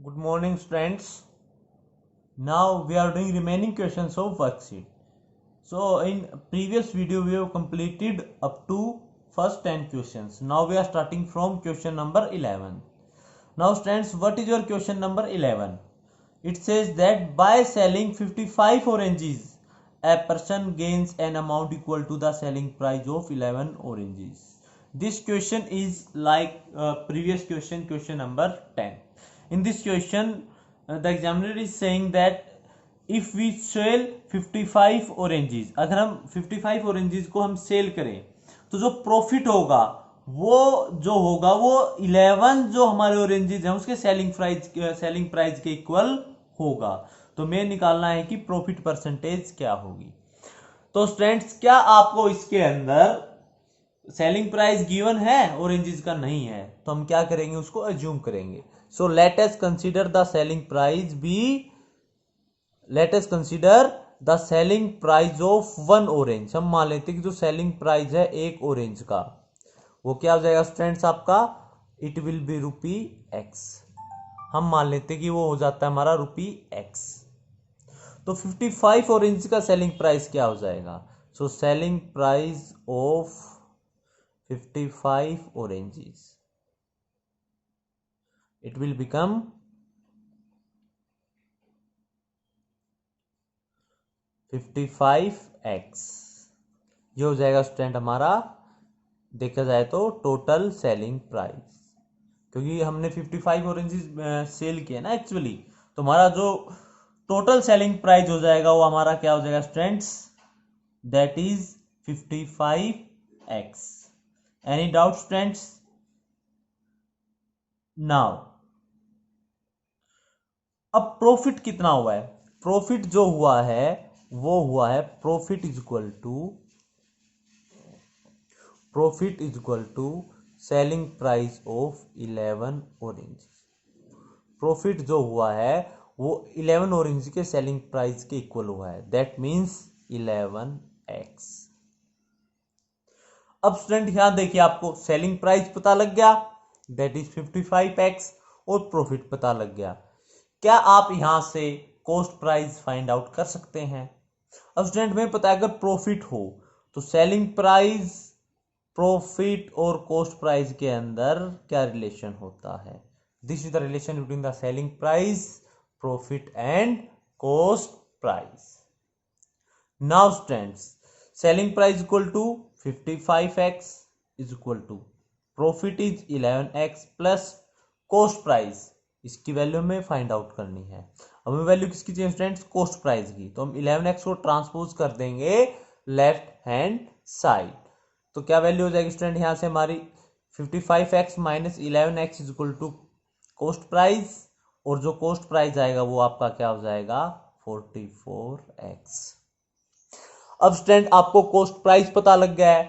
Good morning, students. Now we are doing remaining questions of worksheet. So in previous video we have completed up to first 10 questions. Now we are starting from question number 11. Now students, what is your question number 11? It says that by selling 55 oranges, a person gains an amount equal to the selling price of 11 oranges. This question is like previous question number 10. In this question, the examiner is saying that if we sell 55 oranges, अगर हम 55 oranges को हम cell करें तो जो profit होगा वो वो 11 जो हमारे ऑरेंजेस हैं उसके सेलिंग प्राइस के इक्वल होगा। तो मैं निकालना है कि प्रॉफिट परसेंटेज क्या होगी। तो स्टूडेंट्स, क्या आपको इसके अंदर सेलिंग प्राइस गिवन है? ऑरेंजेस का नहीं है, तो हम क्या करेंगे, उसको अज्यूम करेंगे। So let us consider the selling price be, let us consider the selling price of one orange. हम मान लेते हैं कि जो सेलिंग प्राइस है एक ऑरेंज का, वो क्या हो जाएगा स्टूडेंट्स आपका, it will be rupee x. हम मान लेते हैं कि वो हो जाता है हमारा रुपी एक्स। तो 55 ऑरेंज का सेलिंग प्राइस क्या हो जाएगा? So selling price of 55 oranges, it will become 55x। ये हो जाएगा स्टूडेंट हमारा, देखा जाए तो टोटल सेलिंग प्राइस, क्योंकि हमने 55 ऑरेंजेस सेल किए ना एक्चुअली, तो हमारा जो टोटल सेलिंग प्राइस हो जाएगा वो हमारा क्या हो जाएगा students, that is 55x। Any doubt students? Now अब प्रॉफिट कितना हुआ है? प्रॉफिट जो हुआ है वो हुआ है profit is equal to selling price of 11 orange. Profit जो हुआ है वो 11 ऑरेंज के सेलिंग प्राइस के इक्वल हुआ है, दैट मींस 11x। अब स्टूडेंट यहां देखिए, आपको सेलिंग प्राइस पता लग गया, दैट इज 55x, और प्रॉफिट पता लग गया। क्या आप यहां से कॉस्ट प्राइस फाइंड आउट कर सकते हैं? अब स्टूडेंट में पता है, अगर प्रॉफिट हो तो सेलिंग प्राइस, प्रॉफिट और कॉस्ट प्राइस के अंदर क्या रिलेशन होता है? This is the relation between the selling price, profit and cost price. Now students, selling price equal to 55x is equal to profit is 11x plus cost price, इसकी value हमें find out करनी है। हमें value किसकी चाहिए students? Cost price की। तो हम 11x को ट्रांसपोज कर देंगे लेफ्ट हैंड साइड, तो क्या वैल्यू हो जाएगी स्टूडेंट यहां से हमारी, 55x minus 11x is equal to cost price, और जो कॉस्ट प्राइस आएगा वो आपका क्या हो जाएगा, 44x। अब स्टूडेंट आपको कॉस्ट प्राइस पता लग गया है,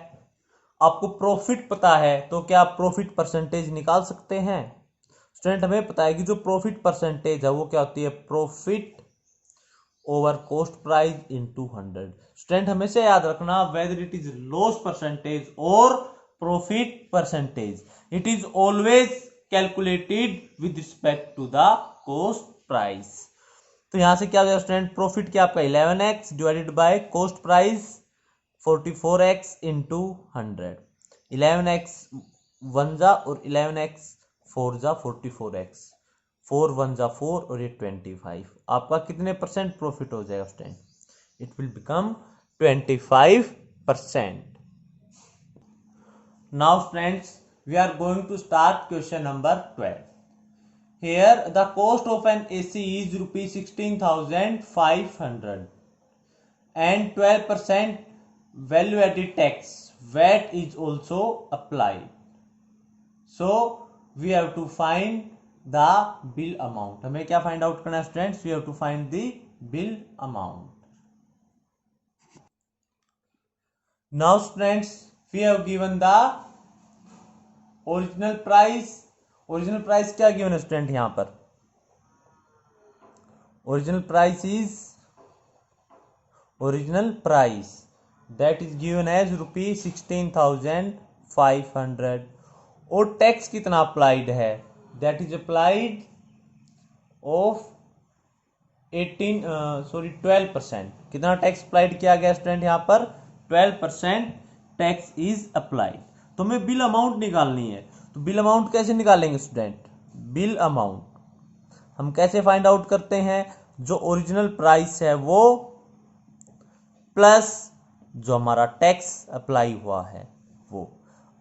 आपको प्रॉफिट पता है, तो क्या आप प्रॉफिट परसेंटेज निकाल सकते हैं? स्टूडेंट हमें पता है कि जो प्रॉफिट परसेंटेज है वो क्या होती है, profit over cost price into 100। Student हमेशा याद रखना, whether it is loss percentage और profit percentage, it is always calculated with respect to the cost price. तो यहां से क्या हो जाएगा स्टूडेंट, प्रॉफिट क्या आपका 11x divided by cost price 44x into 100। 11x 1 जा और 11x 4 जा 44x, 4 1 जा 4 और ये 25। आपका कितने परसेंट प्रॉफिट हो जाएगा student? It will become 25%। Now students, we are going to start question number 12। Here the cost of an AC is rupees 16,500 and 12% value added tax VAT is also applied. So we have to find the bill amount. हमें क्या find out करना है students? We have to find the bill amount. Now students, we have given the original price. Original price क्या given है student यहां पर? Original price that is given as rupees 16,500, और tax कितना अप्लाइड है? That is applied of 12%। कितना tax applied किया गया स्टूडेंट, यहाँ पर 12% टैक्स इज अप्लाइड। तो हमें बिल अमाउंट निकालनी है, तो बिल अमाउंट कैसे निकालेंगे स्टूडेंट? बिल अमाउंट हम कैसे फाइंड आउट करते हैं? जो ओरिजिनल प्राइस है वो प्लस जो हमारा टैक्स अप्लाई हुआ है वो।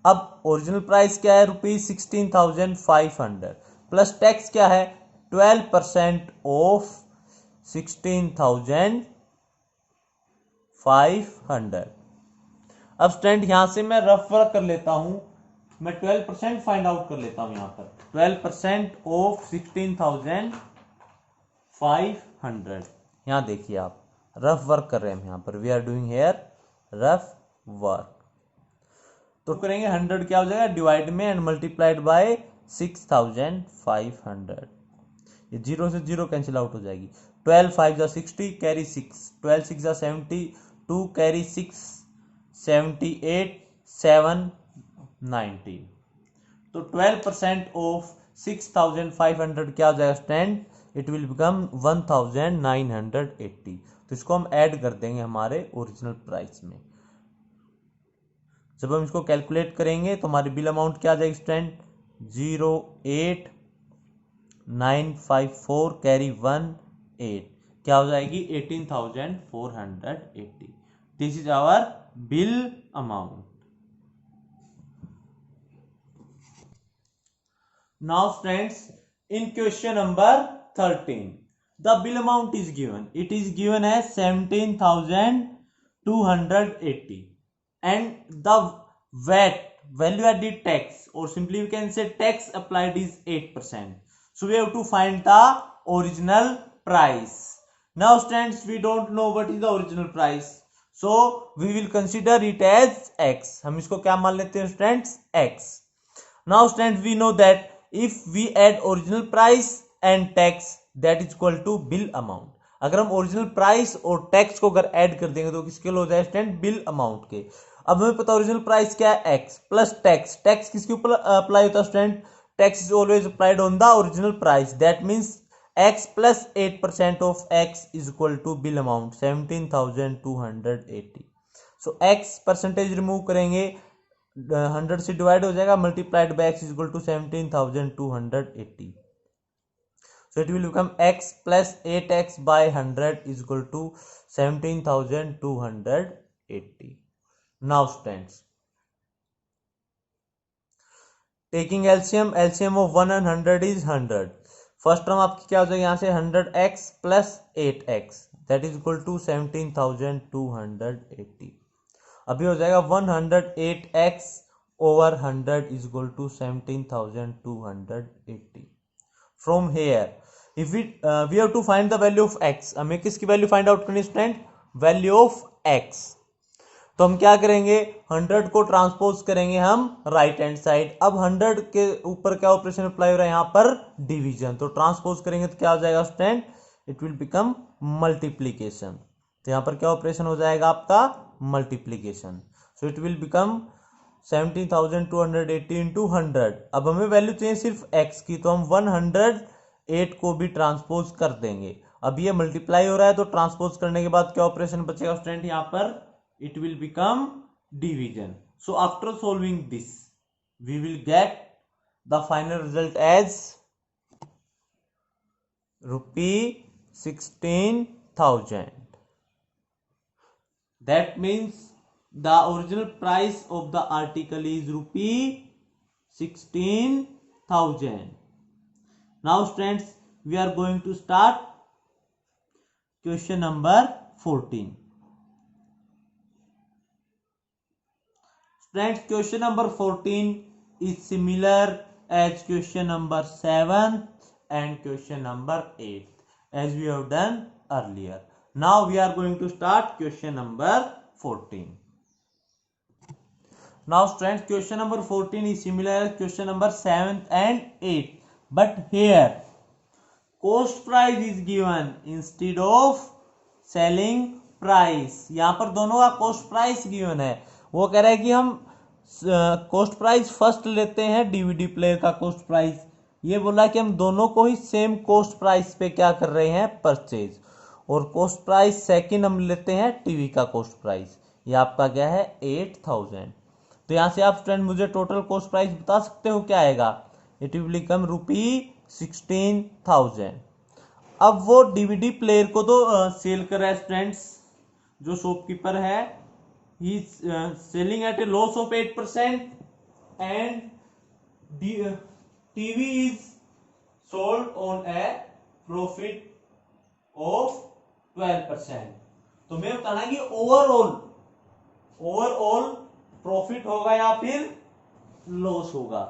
अब ओरिजिनल प्राइस क्या है? ₹16,500 प्लस टैक्स क्या है? 12% ऑफ 16,500। अब स्टूडेंट यहां से मैं रफ वर्क कर लेता हूं, मैं 12% फाइंड आउट कर लेता हूं। यहां पर 12% ऑफ 16,500। यहां देखिए आप रफ वर्क कर रहे हैं यहां पर, we are doing here rough work. तो करेंगे 100 क्या हो जाएगा डिवाइड में एंड मल्टीप्लाइड बाय 6,500। ये 0 से 0 कैंसिल आउट हो जाएगी। 12 5 जा 60 कैरी 6, 12 6 जा 70 2 कैरी 6 78 7 90। तो 12% ऑफ 6,500 क्या हो जाएगा स्टूडेंट? It will become 1,980। तो इसको हम ऐड कर देंगे हमारे ओरिजिनल प्राइस में। जब हम इसको कैलकुलेट करेंगे तो हमारी बिल अमाउंट क्या आ जाएगी स्टूडेंट? 08954 कैरी 18 क्या हो जाएगी? 18,480। This is our bill amount. Now students, in question number 13, the bill amount is given. It is given as 17,280 and the VAT, value added tax, or simply we can say tax applied is 8%. So we have to find the original price. Now students, we don't know what is the original price. So we will consider it as X. हम इसको क्या मान लेते हैं students? X. Now students, we know that if we add original price and tax that is equal to bill amount. अगर हम original price और tax को अगर ऐड कर देंगे तो किसके लिए हो जाए स्टूडेंट? बिल अमाउंट के। अब हमें पता ओरिजिनल प्राइस क्या है? X plus tax. टैक्स किसके ऊपर अप्लाई होता है student? Tax is always applied on the original price. That means x plus 8% of x is equal to bill amount 17,280। So x percentage remove करेंगे, 100 से divide हो जाएगा, multiplied by x is equal to 17,280। So it will become x plus 8x by 100 is equal to 17,280। Now students, taking LCM, LCM of 1 and 100 is 100। First term आपकी क्या हो जाएगी यहां से? 100x plus 8x that is equal to 17,280। अभी हो जाएगा 108x over 100 is equal to 17,280। From here if we have to find the value of x, हमें किसकी वैल्यू फाइंड आउट करनी स्टूडेंट? Value of x। तो हम क्या करेंगे? 100 को ट्रांसपोज करेंगे हम राइट हैंड साइड। अब 100 के ऊपर क्या ऑपरेशन अप्लाई हो रहा है? यहाँ पर डिवीजन। तो ट्रांसपोज करेंगे तो क्या हो जाएगा student? It will become multiplication. तो यहाँ पर क्या ऑपरेशन हो जाएगा आपका? Multiplication. So it will become 17,280 into 100। अब हमें वैल्यू चाहिए सिर्फ x की, तो हम 108 को भी ट्रांसपोज कर देंगे। अब ये मल्टीप्लाई हो रहा है तो ट्रांसपोज करने के बाद क्या ऑपरेशन बचेगा स्टूडेंट? यहाँ पर it will become division. So after solving this we will get the final result as ₹16,000. That means the original price of the article is ₹16,000. Now students, we are going to start question number 14. Students, question number 14 is similar as question number 7 and question number 8 as we have done earlier. Now we are going to start question number 14. Now students, question number 14 is similar as question number 7 and 8, but here cost price is given instead of selling price. यहाँ पर दोनों का cost price given है। वो कह रहा है कि हम cost price फर्स्ट लेते हैं, DVD प्लेयर का cost price, ये बोला कि हम दोनों को ही सेम कॉस्ट प्राइस पे क्या कर रहे हैं, परचेज। और कॉस्ट प्राइस सेकंड हम लेते हैं टीवी का कॉस्ट प्राइस, ये आपका क्या है 8000। तो यहाँ से आप स्टूडेंट मुझे टोटल कॉस्ट प्राइस बता सकते हो क्या आएगा, इट विल बिकम ₹16,000। अब वो डीवीडी प्लेयर को तो सेल कर रहा है स्टूडेंट्स, जो शॉपकीपर है, he selling at a loss of 8% and TV is sold on a profit of 12%। तो मैं बताना कि ओवरऑल प्रॉफिट होगा या फिर लॉस होगा।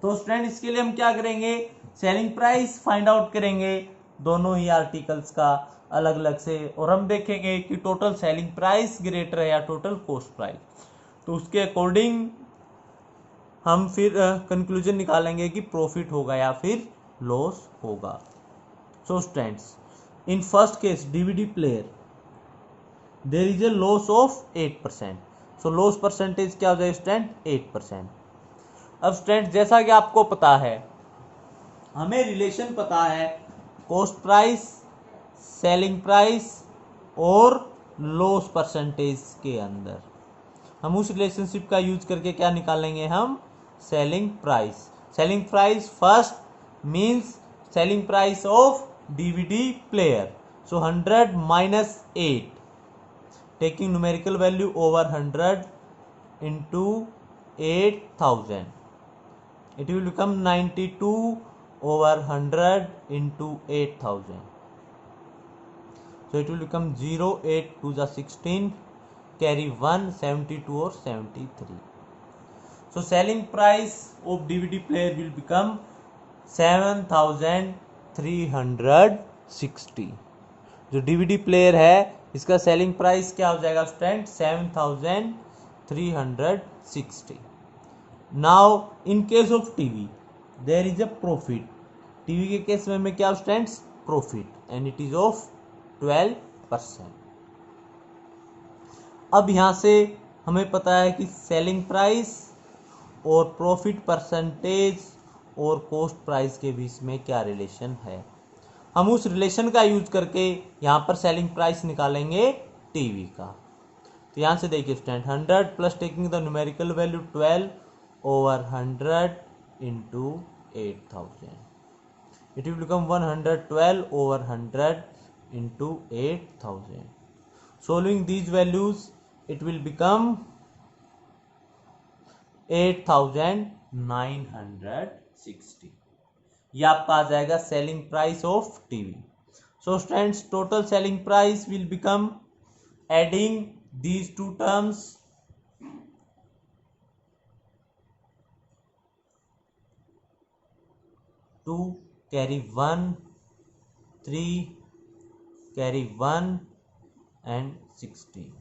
तो स्टूडेंट इसके लिए हम क्या करेंगे, सेलिंग प्राइस फाइंड आउट करेंगे दोनों ही आर्टिकल्स का अलग अलग से, और हम देखेंगे कि टोटल सेलिंग प्राइस ग्रेटर है या टोटल कॉस्ट प्राइस। तो उसके अकॉर्डिंग हम फिर कंक्लूजन निकालेंगे कि प्रॉफिट होगा या फिर लॉस होगा। So students, in first case DVD player there is a loss of 8%। So loss percentage क्या हो जाए स्टूडेंट, 8%। अब स्टूडेंट जैसा कि आपको पता है, हमें रिलेशन पता है कॉस्ट प्राइस, सेलिंग प्राइस और लॉस परसेंटेज के अंदर, हम उस रिलेशनशिप का यूज करके क्या निकालेंगे, हम selling price. Selling price first means selling price of DVD player. So 100 minus 8, taking numerical value over 100 into 8000, it will become 92 over 100 into 8000. So it will become 0, 8 to the 16, carry 1, 72 or 73. So selling price of DVD player will become 7360। जो DVD player है इसका selling price क्या हो जाएगा student, 7360। Now in case of TV there is a profit. TV के case में क्या students, profit, and it is of 12%। अब यहां से हमें पता है कि सेलिंग प्राइस और प्रॉफिट परसेंटेज और कॉस्ट प्राइस के बीच में क्या रिलेशन है। हम उस रिलेशन का यूज करके यहाँ पर सेलिंग प्राइस निकालेंगे टीवी का। तो यहाँ से देखिए student, 100 plus taking the numerical value 12 over 100 into 8000, it will become 112 over 100 into 8000. Solving these values, it will become 8960। ये आपका आ जाएगा selling price of TV. So students, total selling price will become, adding these two terms, to carry 1, 3, carry 1 and 16.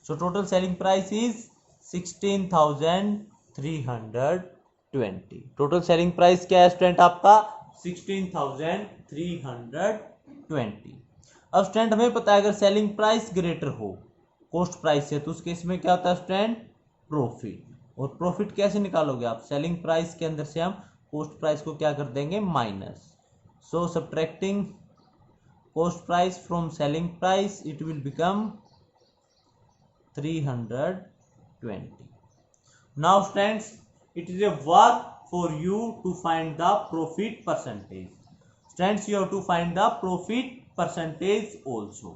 So total selling price is 16,320। Total selling price क्या है student आपका, 16,320। अब student हमें पता है अगर सेलिंग प्राइस ग्रेटर हो cost price से, तो उस केस में क्या होता है स्टूडेंट, प्रॉफिट। और प्रॉफिट कैसे निकालोगे आप, सेलिंग प्राइस के अंदर से हम कॉस्ट प्राइस को क्या कर देंगे, minus. So subtracting cost price from selling price, it will become 320। Now students, it is a work for you to find the profit percentage. Students, you have to find the profit percentage also.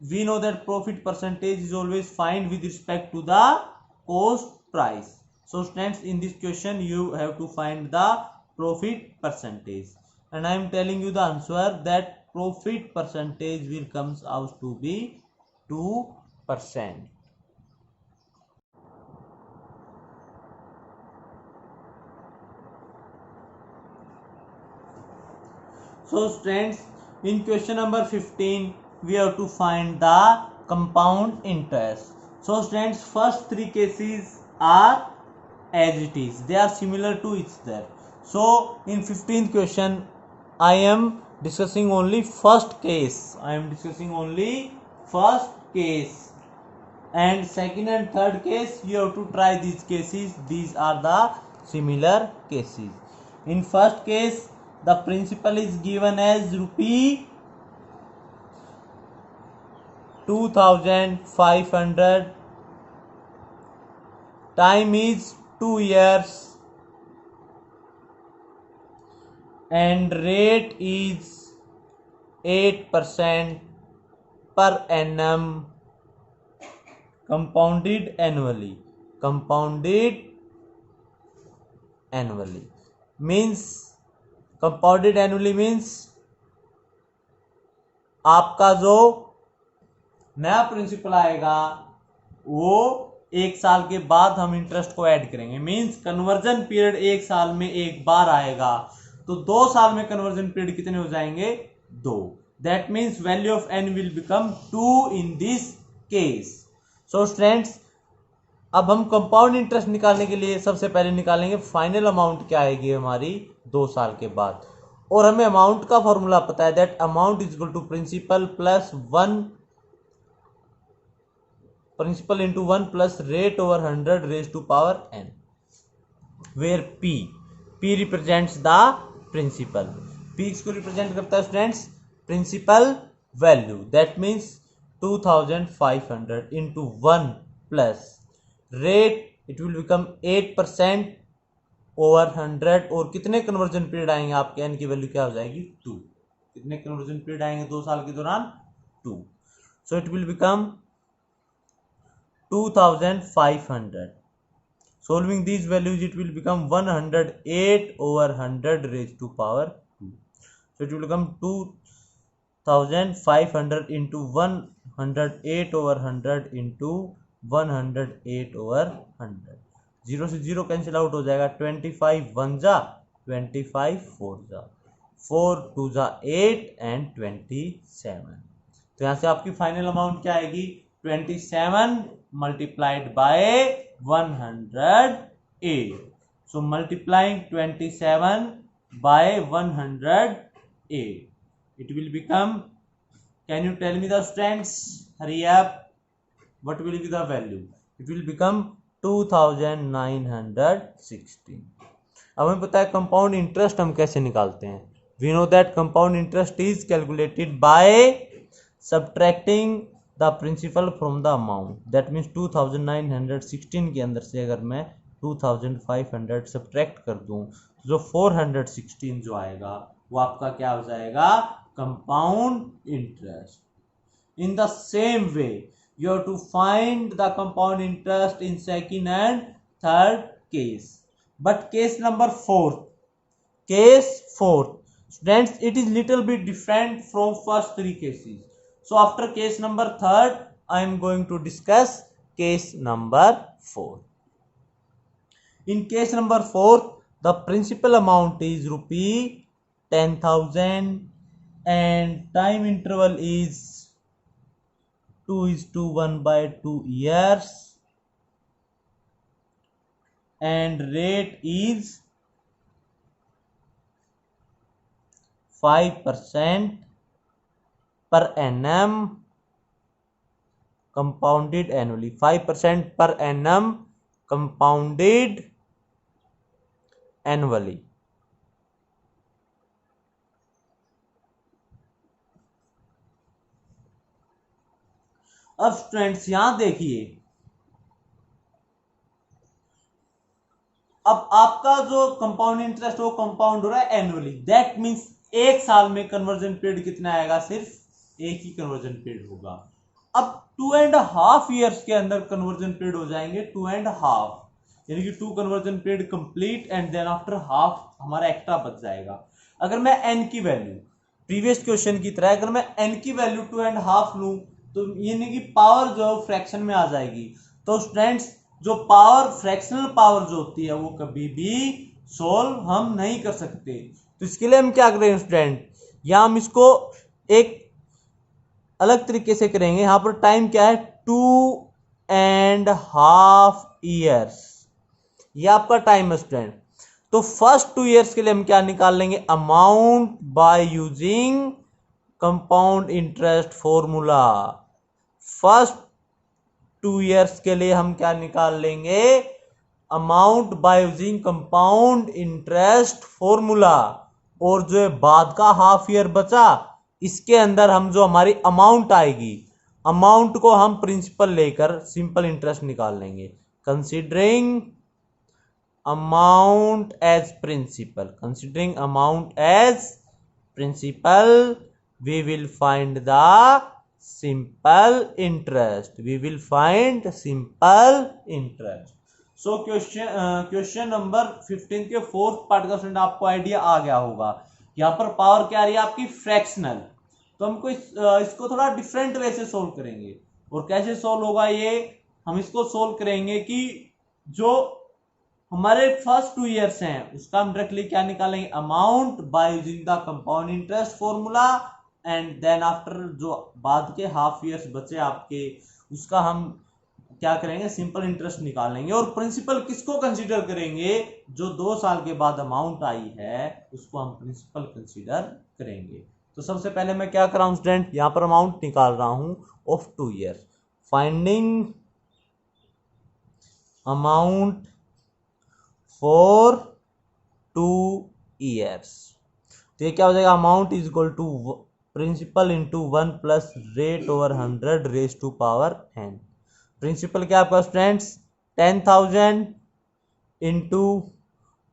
We know that profit percentage is always find with respect to the cost price. So students, in this question you have to find the profit percentage, and I am telling you the answer that profit percentage will comes out to be 2%. So students, in question number 15 we have to find the compound interest. So students, first three cases are as it is, they are similar to each other. So in 15th question I am discussing only first case, and second and third case you have to try these cases, these are the similar cases. In first case, the principal is given as rupee 2500. Time is 2 years and rate is 8% per annum, compounded annually. Compounded annually means, compounded annually means आपका जो नया principal आएगा वो 1 साल के बाद हम interest को ऐड करेंगे। मींस कन्वर्जन पीरियड 1 साल में एक बार आएगा, तो 2 साल में कन्वर्जन पीरियड कितने हो जाएंगे? 2। That means value of n will become 2 in this case. So students, अब हम कंपाउंड इंटरेस्ट निकालने के लिए सबसे पहले निकालेंगे फाइनल अमाउंट क्या आएगी हमारी 2 साल के बाद। और हमें अमाउंट का फॉर्मूला पता है, that amount is equal to principal plus 1, principal into 1 plus rate over 100 raise to power n, where p represents the principal. p इसको रिप्रेजेंट करता है students principal value, that means 2500 into 1 plus rate, it will become 8% over 100। और कितने conversion period आएंगे आपके? n की value क्या हो जाएगी? 2। कितने कन्वर्जन पीरियड आएंगे 2 साल के दौरान? 2। सो it will become 2500. Solving these values, it will become 108 over 100 raised to power 2. So it will become 2500 into 108 over 100 into 108 over 100. 0 से 0 कैंसिल आउट हो जाएगा। 25 1 जा, 25 4 जा, 4 2 जा 8 एंड 27। तो यहाँ से आपकी फाइनल अमाउंट क्या आएगी? 27 multiplied by 108. So multiplying 27 by 108, it will become, can you tell me the students, hurry up, what will be the value? It will become 2916. अब हमें पता है कंपाउंड इंटरेस्ट हम कैसे निकालते हैं। We know that compound interest is calculated by subtracting the principal from the amount. That means 2916 के अंदर से अगर मैं 2500 सब्ट्रैक्ट कर दूं, जो 416 जो आएगा वो आपका क्या हो जाएगा? Compound interest. In the same way you have to find the compound interest in second and third case. But case number 4, case 4 students, it is little bit different from first 3 cases. So after case number 3rd, I am going to discuss case number 4. In case number 4, the principal amount is rupee 10,000 and time interval is 2:1/2 years and rate is 5% per annum, compounded annually. 5% per annum, compounded annually. अब students यहां देखिए, अब आपका जो compound interest वो compound हो रहा है एनुअली। दैट मीन्स 1 साल में कन्वर्जन पीरियड कितना आएगा? सिर्फ एक ही कन्वर्जन पीरियड होगा। अब 2.5 ईयर्स के अंदर कन्वर्जन पीरियड हो जाएंगे 2.5, यानी कि 2 conversion period complete and then after half हमारा एक्स्ट्रा बच जाएगा। अगर मैं n की वैल्यू प्रीवियस क्वेश्चन की तरह अगर मैं n की वैल्यू 2.5 लूं तो यानी कि पावर जो फ्रैक्शन में आ जाएगी। तो स्टूडेंट्स, जो पावर फ्रैक्शनल पावर जो होती है वो कभी भी सोल्व हम नहीं कर सकते। तो इसके लिए हम क्या करेंगे स्टूडेंट, या हम इसको एक अलग तरीके से करेंगे। यहां पर टाइम क्या है? 2.5 ईयर्स, ये आपका टाइम है स्टूडेंट। तो फर्स्ट 2 ईयर्स के लिए हम क्या निकाल लेंगे? Amount by using compound interest formula. First 2 years के लिए हम क्या निकाल लेंगे? Amount by using compound interest formula, और जो बाद का हाफ ईयर बचा इसके अंदर हम जो हमारी अमाउंट आएगी, अमाउंट को हम प्रिंसिपल लेकर सिंपल इंटरेस्ट निकाल लेंगे। Considering amount as principal, considering amount as principal, we will find the simple interest, we will find simple interest। So question number 15 के फोर्थ पार्ट का स्टूडेंट आपको आइडिया आ गया होगा। यहाँ पर पावर क्या आ रही है आपकी, फ्रैक्शनल। तो हमको इसको थोड़ा डिफरेंट वे से सोल्व करेंगे। और कैसे सोल्व होगा ये, हम इसको सोल्व करेंगे कि जो हमारे फर्स्ट 2 ईयर्स हैं उसका हम डायरेक्टली क्या निकालेंगे, amount by using the compound interest formula, and then after जो बाद के हाफ ईयर्स बचे आपके उसका हम क्या करेंगे, सिंपल इंटरेस्ट निकालेंगे। और प्रिंसिपल किसको कंसीडर करेंगे, जो 2 साल के बाद अमाउंट आई है उसको हम प्रिंसिपल कंसीडर करेंगे। तो सबसे पहले मैं क्या कर रहा हूं स्टूडेंट, यहां पर अमाउंट निकाल रहा हूं of 2 year, finding amount for 2 years. तो ये क्या हो जाएगा, amount is equal to principal into 1 plus rate over 100 raise to power n। Principal क्या आपका स्टूडेंट्स 10,000 इंटू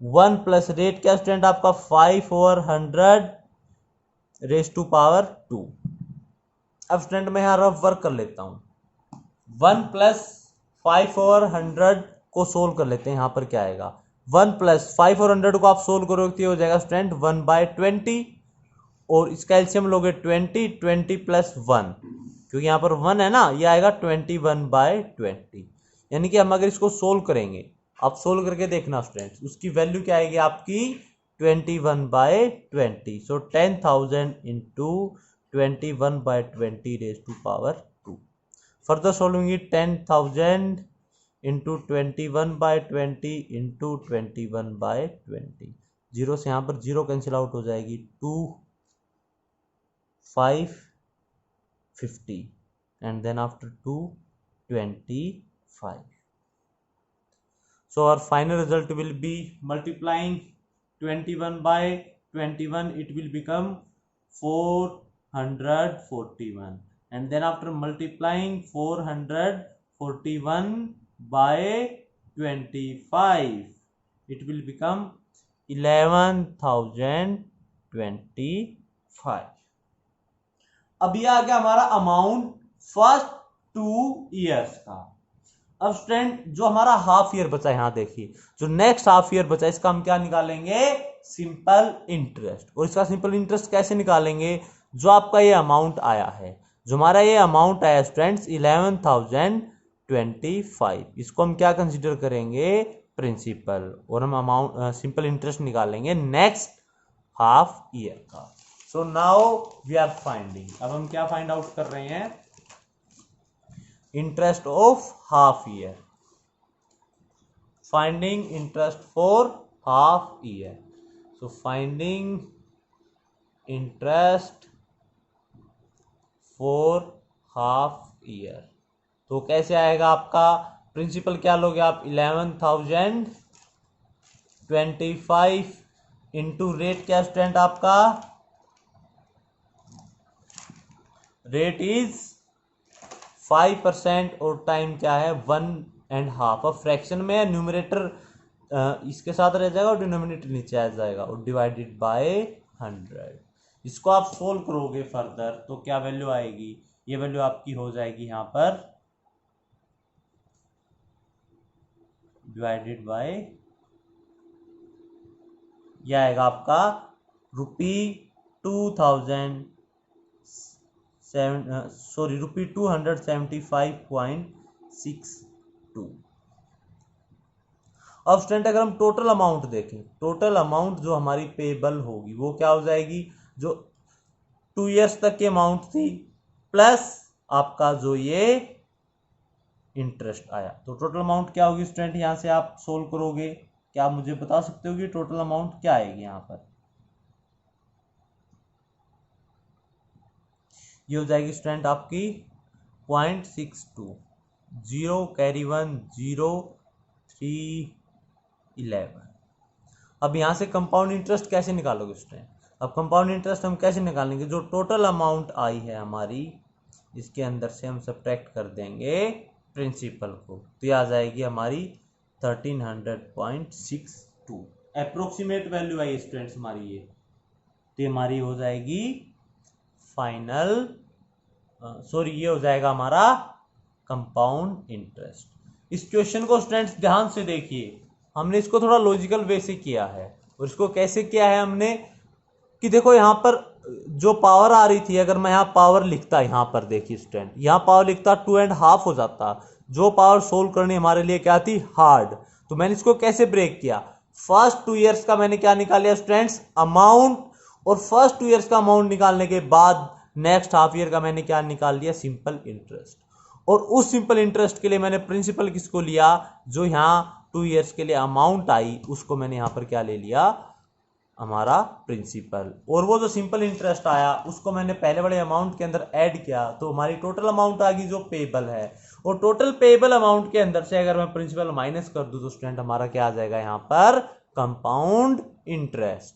1 प्लस रेट क्या स्टूडेंट आपका 5 ओवर 100 रेज टू पावर 2। अब स्टूडेंट मैं यहाँ रफ वर्क कर लेता हूँ, 1 प्लस 5 ओवर 100 को सोल्व कर लेते हैं। यहाँ पर क्या आएगा, 1 प्लस 5 और 100 को आप सोल्व करोगे तो हो जाएगा स्टूडेंट 1/20, और इसका एलसीएम लोगे 20 प्लस 1, क्योंकि यहाँ पर 1 है ना, ये आएगा 21/20। यानी कि हम अगर इसको सोल्व करेंगे, आप सोल्व करके देखना स्टूडेंट्स, उसकी वैल्यू क्या आएगी आपकी 21/20। So 10,000 into 21/20 raise to power 2। Further solving it 10,000 into 21/20 into 21/20, zero से यहाँ पर जीरो कैंसिल आउट हो जाएगी, 2 5 50 and then after 2 25। so our final result will be multiplying 21/21, it will become 441, and then after multiplying 441 by 25 it will become 11,025। अब ये आ गया हमारा amount first 2 years का। अब स्टूडेंट जो हमारा हाफ ईयर बचा है, यहां देखिए जो नेक्स्ट हाफ ईयर बचा है इसका हम क्या निकालेंगे, सिंपल इंटरेस्ट। और इसका सिंपल इंटरेस्ट कैसे निकालेंगे, जो आपका ये अमाउंट आया है, जो हमारा ये अमाउंट आया स्टूडेंट्स 11,025, इसको हम क्या कंसीडर करेंगे, प्रिंसिपल, और हम अमाउंट सिंपल इंटरेस्ट निकालेंगे नेक्स्ट हाफ ईयर का। So now we are finding, अब हम क्या फाइंड आउट कर रहे हैं, interest of half year, finding interest for half year. So finding interest for half year, तो कैसे आएगा आपका, प्रिंसिपल क्या लोगे आप 11,025 इंटू रेट क्या स्टूडेंट आपका, रेट इज 5% और टाइम क्या है 1.5। अब फ्रैक्शन में न्यूमरेटर इसके साथ रह जाएगा और डिनोमिनेटर नीचे आ जाएगा, और डिवाइडेड बाय 100। इसको आप सोल्व करोगे फर्दर तो क्या वैल्यू आएगी, ये वैल्यू आपकी हो जाएगी यहाँ पर डिवाइडेड बाय, यह आएगा आपका ₹275.62। अब स्टूडेंट अगर हम टोटल अमाउंट देखें, टोटल अमाउंट जो हमारी पेबल होगी वो क्या हो जाएगी, जो 2 ईयर्स तक की अमाउंट थी प्लस आपका जो ये इंटरेस्ट आया, तो टोटल अमाउंट क्या होगी स्टूडेंट, यहां से आप सोल्व करोगे, क्या आप मुझे बता सकते हो कि टोटल अमाउंट क्या आएगी, यहां पर ये हो जाएगी स्टूडेंट आपकी 0.62, 0 कैरी 1 0 3 11। अब यहाँ से कंपाउंड इंटरेस्ट कैसे निकालोगे स्टूडेंट? अब कंपाउंड इंटरेस्ट हम कैसे निकालेंगे? जो टोटल अमाउंट आई है हमारी, इसके अंदर से हम सब्ट्रैक्ट कर देंगे प्रिंसिपल को, तो ये आ जाएगी हमारी 1300.62। अप्रोक्सीमेट वैल्यू आई स्टूडेंट्स हमारी ये, तो ये हमारी हो जाएगी फाइनल, सॉरी ये हो जाएगा हमारा कंपाउंड इंटरेस्ट। इस क्वेश्चन को स्टूडेंट्स ध्यान से देखिए, हमने इसको थोड़ा लॉजिकल वे से किया है। और इसको कैसे किया है हमने कि देखो यहाँ पर जो पावर आ रही थी, अगर मैं यहाँ पावर लिखता, यहाँ पर देखिए स्टूडेंट, यहाँ पावर लिखता 2.5 हो जाता, जो पावर सोल्व करनी हमारे लिए क्या थी, हार्ड। तो मैंने इसको कैसे ब्रेक किया, फर्स्ट 2 ईयर्स का मैंने क्या निकाल लिया स्टूडेंट्स, अमाउंट, और फर्स्ट 2 ईयर्स का अमाउंट निकालने के बाद नेक्स्ट हाफ ईयर का मैंने क्या निकाल लिया, सिंपल इंटरेस्ट। और उस सिंपल इंटरेस्ट के लिए मैंने प्रिंसिपल किसको लिया, जो यहाँ 2 ईयर्स के लिए अमाउंट आई उसको मैंने यहाँ पर क्या ले लिया, हमारा प्रिंसिपल। और वो जो सिंपल इंटरेस्ट आया उसको मैंने पहले वाले अमाउंट के अंदर ऐड किया, तो हमारी टोटल अमाउंट आ गई जो पेबल है। और टोटल पेबल अमाउंट के अंदर से अगर मैं प्रिंसिपल माइनस कर दूं तो स्टूडेंट हमारा क्या आ जाएगा यहाँ पर, कंपाउंड इंटरेस्ट।